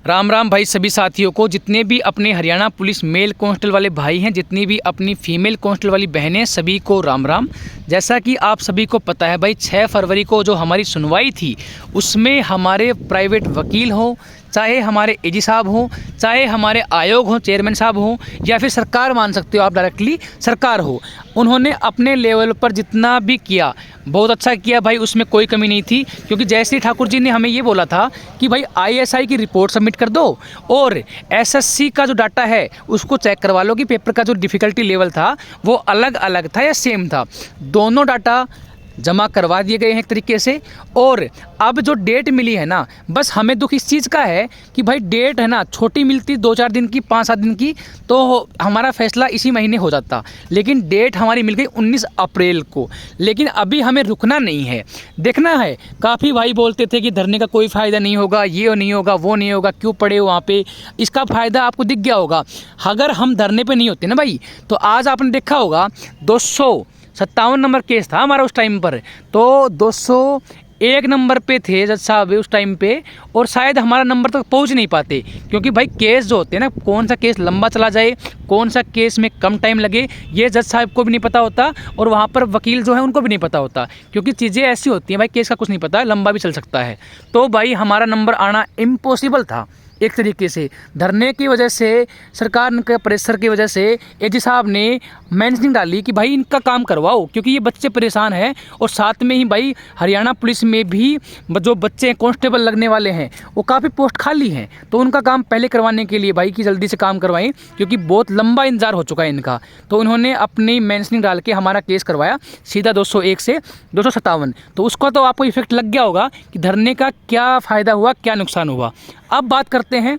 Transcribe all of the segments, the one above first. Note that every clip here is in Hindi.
राम राम भाई सभी साथियों को, जितने भी अपने हरियाणा पुलिस मेल कांस्टेबल वाले भाई हैं, जितनी भी अपनी फीमेल कांस्टेबल वाली बहनें, सभी को राम राम। जैसा कि आप सभी को पता है भाई, 6 फरवरी को जो हमारी सुनवाई थी उसमें हमारे प्राइवेट वकील हो, चाहे हमारे एजी साहब हों, चाहे हमारे आयोग हों, चेयरमैन साहब हों, या फिर सरकार मान सकते हो आप डायरेक्टली सरकार हो, उन्होंने अपने लेवल पर जितना भी किया बहुत अच्छा किया भाई, उसमें कोई कमी नहीं थी। क्योंकि जयश्री ठाकुर जी ने हमें ये बोला था कि भाई आईएसआई की रिपोर्ट सबमिट कर दो और एसएससी का जो डाटा है उसको चेक करवा लो कि पेपर का जो डिफ़िकल्टी लेवल था वो अलग अलग था या सेम था। दोनों डाटा जमा करवा दिए गए हैं एक तरीके से। और अब जो डेट मिली है ना, बस हमें दुख इस चीज़ का है कि भाई डेट है ना छोटी मिलती 2-4 दिन की, 5-7 दिन की, तो हमारा फैसला इसी महीने हो जाता। लेकिन डेट हमारी मिल गई 19 अप्रैल को। लेकिन अभी हमें रुकना नहीं है, देखना है। काफ़ी भाई बोलते थे कि धरने का कोई फ़ायदा नहीं होगा, ये नहीं होगा, वो नहीं होगा, क्यों पड़े हो वहाँ पे। इसका फ़ायदा आपको दिख गया होगा। अगर हम धरने पे नहीं होते ना भाई, तो आज आपने देखा होगा 257 नंबर केस था हमारा उस टाइम पर, तो 201 नंबर पे थे जज साहब उस टाइम पे, और शायद हमारा नंबर तक पहुंच नहीं पाते। क्योंकि भाई केस जो होते हैं ना, कौन सा केस लंबा चला जाए, कौन सा केस में कम टाइम लगे, ये जज साहब को भी नहीं पता होता, और वहाँ पर वकील जो है उनको भी नहीं पता होता। क्योंकि चीज़ें ऐसी होती हैं भाई, केस का कुछ नहीं पता, लंबा भी चल सकता है। तो भाई हमारा नंबर आना इम्पॉसिबल था एक तरीके से। धरने की वजह से, सरकार के प्रेशर की वजह से एजी साहब ने मेंशनिंग डाली कि भाई इनका काम करवाओ, क्योंकि ये बच्चे परेशान हैं। और साथ में ही भाई हरियाणा पुलिस में भी जो बच्चे कांस्टेबल लगने वाले हैं वो काफ़ी पोस्ट खाली हैं, तो उनका काम पहले करवाने के लिए भाई कि जल्दी से काम करवाएं, क्योंकि बहुत लंबा इंतजार हो चुका है इनका। तो उन्होंने अपनी मेंशनिंग डाल के हमारा केस करवाया सीधा 201 से 257। तो उसका तो आपको इफेक्ट लग गया होगा कि धरने का क्या फ़ायदा हुआ, क्या नुकसान हुआ। अब बात करते हैं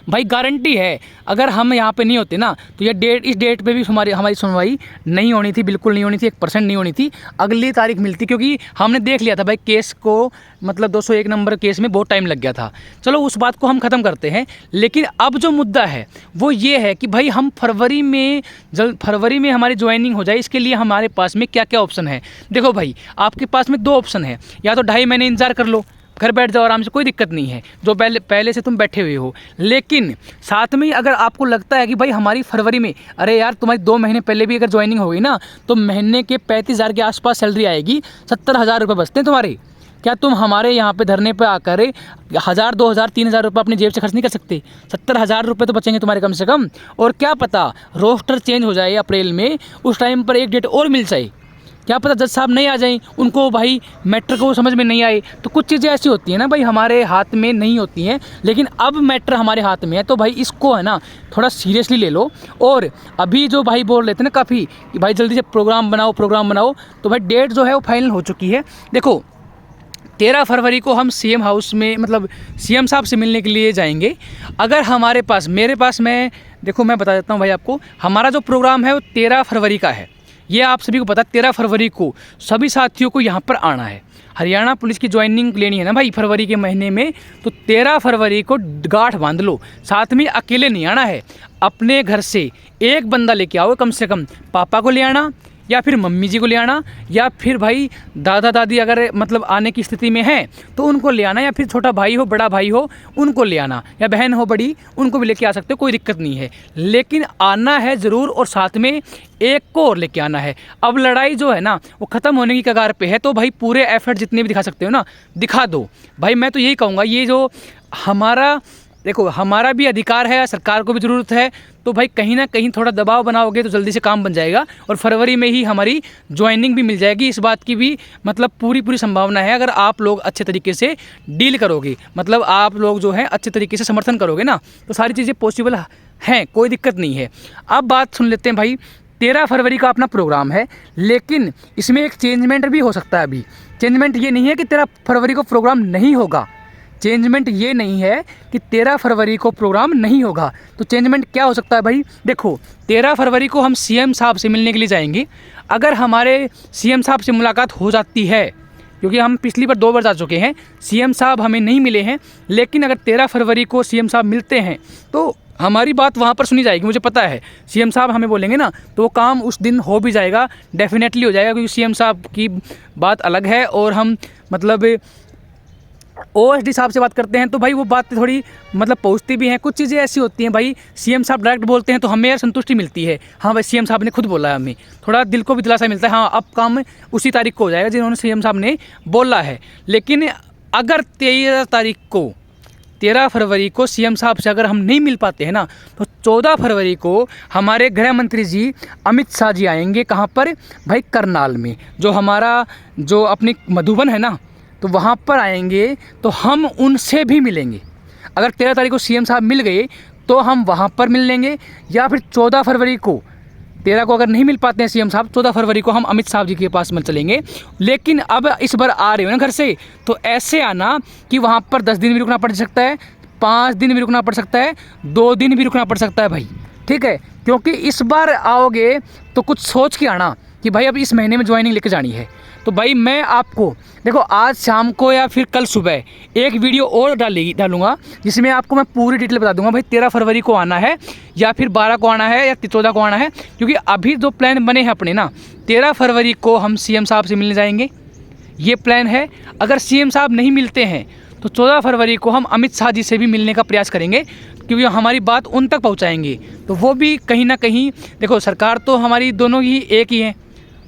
भाई, गारंटी है अगर हम यहाँ पे नहीं होते ना, तो ये डेट, इस डेट पे भी हमारी सुनवाई नहीं होनी थी, बिल्कुल नहीं होनी थी, 1% नहीं होनी थी, अगली तारीख मिलती। क्योंकि हमने देख लिया था भाई केस को, मतलब 201 नंबर केस में बहुत टाइम लग गया था। चलो उस बात को हम ख़त्म करते हैं। लेकिन अब जो मुद्दा है वो ये है कि भाई हम फरवरी में हमारी ज्वाइनिंग हो जाए, इसके लिए हमारे पास में क्या क्या ऑप्शन है। देखो भाई, आपके पास में 2 ऑप्शन है, या तो 2.5 महीने इंतजार कर लो, घर बैठ जाओ आराम से, कोई दिक्कत नहीं है, जो पहले से तुम बैठे हुए हो। लेकिन साथ में अगर आपको लगता है कि भाई हमारी फरवरी में, अरे यार तुम्हारी 2 महीने पहले भी अगर ज्वाइनिंग हो गई ना, तो महीने के 35,000 के आसपास सैलरी आएगी, 70,000 रुपये बचते हैं तुम्हारे। क्या तुम हमारे यहाँ पे धरने पे आकर 1,000, 2,000, 3,000 रुपये अपनी जेब से खर्च नहीं कर सकते? 70,000 रुपये तो बचेंगे तुम्हारे कम से कम। और क्या पता रोस्टर चेंज हो जाए अप्रैल में, उस टाइम पर एक डेट और मिल जाए, क्या पता जज साहब नहीं आ जाएं, उनको भाई मैटर को समझ में नहीं आए। तो कुछ चीज़ें ऐसी होती हैं ना भाई, हमारे हाथ में नहीं होती हैं। लेकिन अब मैटर हमारे हाथ में है, तो भाई इसको है ना थोड़ा सीरियसली ले लो। और अभी जो भाई बोल रहे थे ना काफ़ी कि भाई जल्दी से प्रोग्राम बनाओ, तो भाई डेट जो है वो फाइनल हो चुकी है। देखो 13 फरवरी को हम सीएम हाउस में, मतलब सीएम साहब से मिलने के लिए जाएंगे। अगर हमारे पास, मेरे पास, मैं बता देता हूँ भाई आपको, हमारा जो प्रोग्राम है वो 13 फरवरी का है। ये आप सभी को पता, 13 फरवरी को सभी साथियों को यहाँ पर आना है। हरियाणा पुलिस की ज्वाइनिंग लेनी है ना भाई फरवरी के महीने में, तो 13 फरवरी को गांठ बांध लो। साथ में अकेले नहीं आना है, अपने घर से एक बंदा लेके आओ, कम से कम पापा को ले आना, या फिर मम्मी जी को ले आना, या फिर भाई दादा दादी अगर मतलब आने की स्थिति में है तो उनको ले आना, या फिर छोटा भाई हो, बड़ा भाई हो, उनको ले आना, या बहन हो बड़ी, उनको भी लेके आ सकते हो, कोई दिक्कत नहीं है। लेकिन आना है ज़रूर, और साथ में एक को और लेके आना है। अब लड़ाई जो है ना वो ख़त्म होने की कगार पे है, तो भाई पूरे एफर्ट जितने भी दिखा सकते हो ना दिखा दो भाई। मैं तो यही कहूँगा, ये जो हमारा, देखो हमारा भी अधिकार है, सरकार को भी ज़रूरत है, तो भाई कहीं ना कहीं थोड़ा दबाव बनाओगे तो जल्दी से काम बन जाएगा, और फरवरी में ही हमारी ज्वाइनिंग भी मिल जाएगी। इस बात की भी मतलब पूरी संभावना है, अगर आप लोग अच्छे तरीके से डील करोगे, मतलब आप लोग जो है अच्छे तरीके से समर्थन करोगे ना, तो सारी चीज़ें पॉसिबल हैं, कोई दिक्कत नहीं है। अब बात सुन लेते हैं भाई, 13 फरवरी का अपना प्रोग्राम है, लेकिन इसमें एक चेंजमेंट भी हो सकता है। अभी चेंजमेंट ये नहीं है कि 13 फरवरी को प्रोग्राम नहीं होगा, चेंजमेंट ये नहीं है कि 13 फरवरी को प्रोग्राम नहीं होगा। तो चेंजमेंट क्या हो सकता है भाई? देखो 13 फरवरी को हम सीएम साहब से मिलने के लिए जाएंगे। अगर हमारे सीएम साहब से मुलाकात हो जाती है, क्योंकि हम पिछली बार 2 बार जा चुके हैं, सीएम साहब हमें नहीं मिले हैं, लेकिन अगर 13 फरवरी को सीएम साहब मिलते हैं तो हमारी बात वहाँ पर सुनी जाएगी, मुझे पता है। सीएम साहब हमें बोलेंगे ना, तो वो काम उस दिन हो भी जाएगा, डेफिनेटली हो जाएगा, क्योंकि सीएम साहब की बात अलग है, और हम मतलब ओएसडी साहब से बात करते हैं तो भाई वो बात थोड़ी मतलब पहुंचती भी हैं। कुछ चीज़ें ऐसी होती हैं भाई, सीएम साहब डायरेक्ट बोलते हैं तो हमें यार संतुष्टि मिलती है, हाँ भाई सीएम साहब ने खुद बोला है, हमें थोड़ा दिल को भी दिलासा मिलता है, हाँ अब काम उसी तारीख को हो जाएगा जिन्होंने सीएम साहब ने बोला है। लेकिन अगर 13 फरवरी को सीएम साहब से अगर हम नहीं मिल पाते हैं ना, तो 14 फरवरी को हमारे गृह मंत्री जी अमित शाह जी आएंगे। कहाँ पर भाई? करनाल में, जो हमारा जो अपनी मधुबन है ना, तो वहाँ पर आएंगे तो हम उनसे भी मिलेंगे। अगर 13 तारीख को सीएम साहब मिल गए तो हम वहाँ पर मिल लेंगे, या फिर 14 फरवरी को, 13 को अगर नहीं मिल पाते हैं सीएम साहब, 14 फरवरी को हम अमित शाह जी के पास में चलेंगे। लेकिन अब इस बार आ रहे हो ना घर से, तो ऐसे आना कि वहाँ पर 10 दिन भी रुकना पड़ सकता है, 5 दिन भी रुकना पड़ सकता है, 2 दिन भी रुकना पड़ सकता है भाई, ठीक है? क्योंकि इस बार आओगे तो कुछ सोच के आना कि भाई अब इस महीने में ज्वाइनिंग लेके जानी है। तो भाई मैं आपको देखो आज शाम को या फिर कल सुबह एक वीडियो और डालूंगा जिसमें आपको मैं पूरी डिटेल बता दूंगा भाई 13 फरवरी को आना है या फिर 12 को आना है या 14 को आना है। क्योंकि अभी जो प्लान बने हैं अपने ना, 13 फरवरी को हम सीएम साहब से मिलने जाएंगे, ये प्लान है। अगर सीएम साहब नहीं मिलते हैं तो 14 फरवरी को हम अमित शाह जी से भी मिलने का प्रयास करेंगे, क्योंकि हमारी बात उन तक पहुंचाएंगे। तो वो भी कहीं ना कहीं देखो, सरकार तो हमारी दोनों ही एक ही है,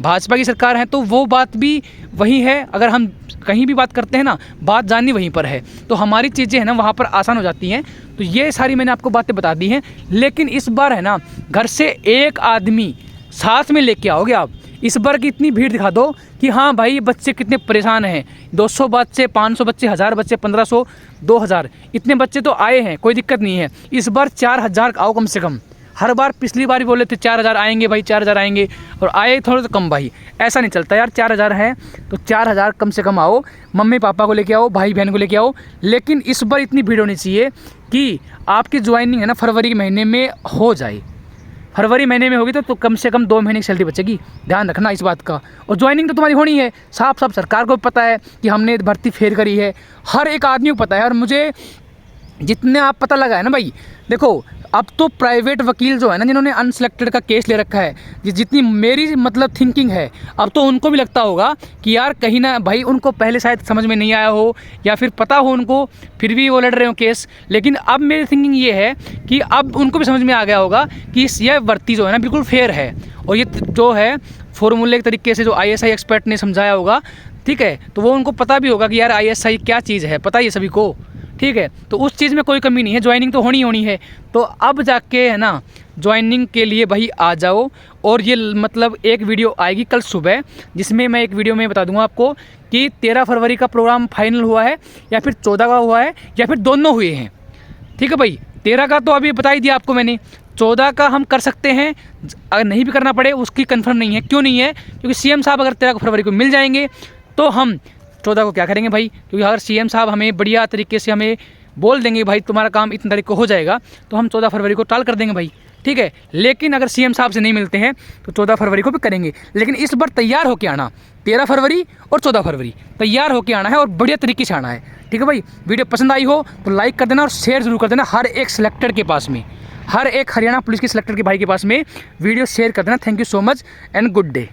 भाजपा की सरकार है, तो वो बात भी वही है। अगर हम कहीं भी बात करते हैं ना, बात जाननी वहीं पर है, तो हमारी चीज़ें हैं ना वहाँ पर आसान हो जाती हैं। तो ये सारी मैंने आपको बातें बता दी हैं। लेकिन इस बार है ना, घर से एक आदमी साथ में लेके आओगे आप। इस बार की इतनी भीड़ दिखा दो कि हाँ भाई बच्चे कितने परेशान हैं। 200 बच्चे, 500 बच्चे, 1000 बच्चे, 1500, 2000, इतने बच्चे तो आए हैं, कोई दिक्कत नहीं है। इस बार 4000 आओ कम से कम। हर बार पिछली बार भी बोले थे 4000 आएंगे भाई, 4000 आएंगे, और आए थोड़े तो कम भाई। ऐसा नहीं चलता यार, 4000 है तो 4000 कम से कम आओ। मम्मी पापा को लेके आओ, भाई बहन को लेके आओ। लेकिन इस बार इतनी भीड़ होनी चाहिए कि आपकी ज्वाइनिंग है ना फरवरी के महीने में हो जाए। फरवरी महीने में होगी तो कम से कम 2 महीने की सैलरी बचेगी, ध्यान रखना इस बात का। और ज्वाइनिंग तो तुम्हारी होनी है, साफ साफ सरकार को पता है कि हमने भर्ती फेल करी है, हर एक आदमी को पता है। और मुझे जितने आप पता लगा है ना भाई, देखो अब तो प्राइवेट वकील जो है ना, जिन्होंने अनसिलेक्टेड का केस ले रखा है, जितनी मेरी मतलब थिंकिंग है, अब तो उनको भी लगता होगा कि यार कहीं ना भाई उनको पहले शायद समझ में नहीं आया हो या फिर पता हो उनको, फिर भी वो लड़ रहे हो केस। लेकिन अब मेरी थिंकिंग ये है कि अब उनको भी समझ में आ गया होगा कि यह भर्ती जो है ना बिल्कुल फेयर है, और ये जो है फॉर्मूले के तरीके से जो ISI एक्सपर्ट ने समझाया होगा, ठीक है, तो वो उनको पता भी होगा कि यार ISI क्या चीज़ है, पता ही सभी को, ठीक है। तो उस चीज़ में कोई कमी नहीं है, ज्वाइनिंग तो होनी है। तो अब जाके है ना ज्वाइनिंग के लिए भाई आ जाओ। और ये मतलब एक वीडियो आएगी कल सुबह, जिसमें मैं एक वीडियो में बता दूंगा आपको कि 13 फरवरी का प्रोग्राम फाइनल हुआ है या फिर 14 का हुआ है या फिर दोनों हुए हैं, ठीक है भाई। 13 का तो अभी बता ही दिया आपको मैंने, 14 का हम कर सकते हैं, अगर नहीं भी करना पड़े उसकी कंफर्म नहीं है। क्यों नहीं है? क्योंकि सीएम साहब अगर 13 फरवरी को मिल जाएंगे तो हम 14 को क्या करेंगे भाई, क्योंकि अगर सीएम साहब हमें बढ़िया तरीके से हमें बोल देंगे भाई तुम्हारा काम इतनी तारीख को हो जाएगा, तो हम 14 फरवरी को टाल कर देंगे भाई, ठीक है। लेकिन अगर सीएम साहब से नहीं मिलते हैं तो 14 फरवरी को भी करेंगे। लेकिन इस बार तैयार होकर आना, 13 फरवरी और 14 फरवरी तैयार होकर आना है और बढ़िया तरीके से आना है, ठीक है भाई। वीडियो पसंद आई हो तो लाइक कर देना और शेयर जरूर कर देना। हर एक सिलेक्टेड के पास में, हर एक हरियाणा पुलिस के सिलेक्टेड के भाई के पास में वीडियो शेयर कर देना। Thank you so much and good day.